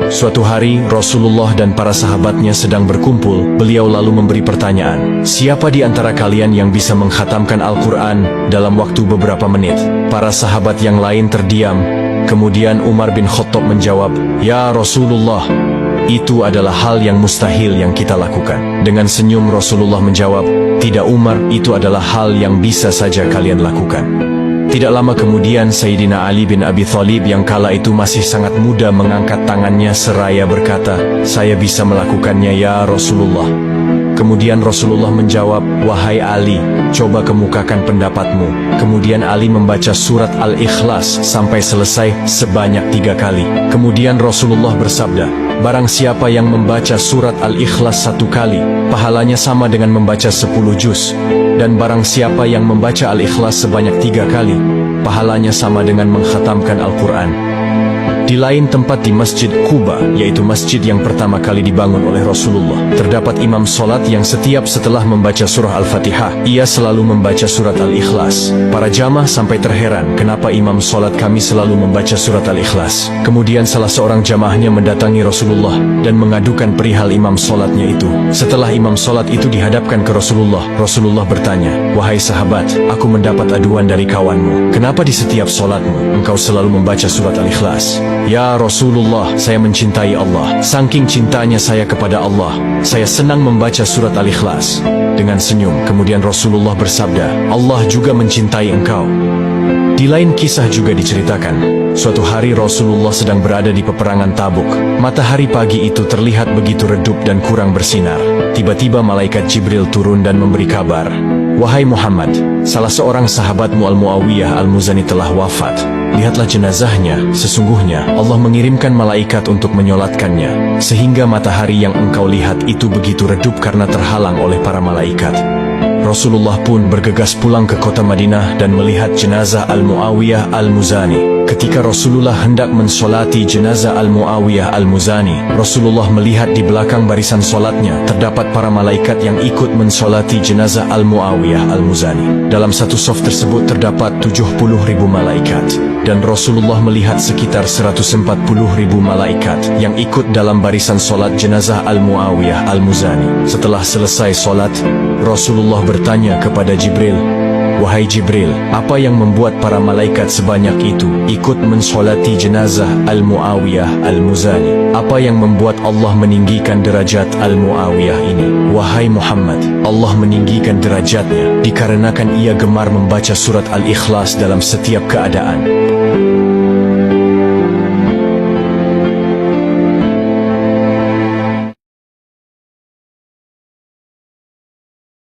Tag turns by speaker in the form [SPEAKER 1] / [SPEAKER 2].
[SPEAKER 1] Suatu hari, Rasulullah dan para sahabatnya sedang berkumpul. Beliau lalu memberi pertanyaan, "Siapa di antara kalian yang bisa mengkhatamkan Al-Quran dalam waktu beberapa menit?" Para sahabat yang lain terdiam. Kemudian Umar bin Khattab menjawab, "Ya Rasulullah, itu adalah hal yang mustahil yang kita lakukan." Dengan senyum Rasulullah menjawab, "Tidak Umar, itu adalah hal yang bisa saja kalian lakukan." Tidak lama kemudian Sayyidina Ali bin Abi Thalib yang kala itu masih sangat muda mengangkat tangannya seraya berkata, "Saya bisa melakukannya ya Rasulullah." Kemudian Rasulullah menjawab, "Wahai Ali, coba kemukakan pendapatmu." Kemudian Ali membaca surat Al-Ikhlas sampai selesai sebanyak 3 kali. Kemudian Rasulullah bersabda, "Barang siapa yang membaca surat Al-Ikhlas 1 kali, pahalanya sama dengan membaca 10 juz. Dan barang siapa yang membaca Al-Ikhlas sebanyak 3 kali, pahalanya sama dengan mengkhatamkan Al-Quran." Di lain tempat di Masjid Quba, yaitu masjid yang pertama kali dibangun oleh Rasulullah, terdapat imam solat yang setiap setelah membaca surah Al-Fatihah, ia selalu membaca surat Al-Ikhlas. Para jamaah sampai terheran, kenapa imam solat kami selalu membaca surat Al-Ikhlas. Kemudian salah seorang jamaahnya mendatangi Rasulullah dan mengadukan perihal imam solatnya itu. Setelah imam solat itu dihadapkan ke Rasulullah, Rasulullah bertanya, "Wahai sahabat, aku mendapat aduan dari kawanmu. Kenapa di setiap solatmu, engkau selalu membaca surat Al-Ikhlas?" "Ya Rasulullah, saya mencintai Allah. Saking cintanya saya kepada Allah, saya senang membaca surat Al-Ikhlas." Dengan senyum, kemudian Rasulullah bersabda, "Allah juga mencintai engkau." Di lain kisah juga diceritakan, suatu hari Rasulullah sedang berada di peperangan Tabuk. Matahari pagi itu terlihat begitu redup dan kurang bersinar. Tiba-tiba malaikat Jibril turun dan memberi kabar, "Wahai Muhammad, salah seorang sahabatmu Al-Muawiyah Al-Muzani telah wafat. Lihatlah jenazahnya, sesungguhnya Allah mengirimkan malaikat untuk menyolatkannya, sehingga matahari yang engkau lihat itu begitu redup karena terhalang oleh para malaikat." Rasulullah pun bergegas pulang ke kota Madinah dan melihat jenazah Al-Muawiyah Al-Muzani. Ketika Rasulullah hendak mensolati jenazah Al-Muawiyah Al-Muzani, Rasulullah melihat di belakang barisan solatnya terdapat para malaikat yang ikut mensolati jenazah Al-Muawiyah Al-Muzani. Dalam satu saf tersebut terdapat 70.000 malaikat, dan Rasulullah melihat sekitar 140.000 malaikat yang ikut dalam barisan solat jenazah Al-Muawiyah Al-Muzani. Setelah selesai solat, Rasulullah bertanya kepada Jibril, "Wahai Jibril, apa yang membuat para malaikat sebanyak itu ikut mensolati jenazah Al-Muawiyah Al-Muzani? Apa yang membuat Allah meninggikan derajat Al-Muawiyah ini?" "Wahai Muhammad, Allah meninggikan derajatnya dikarenakan ia gemar membaca surat Al-Ikhlas dalam setiap keadaan.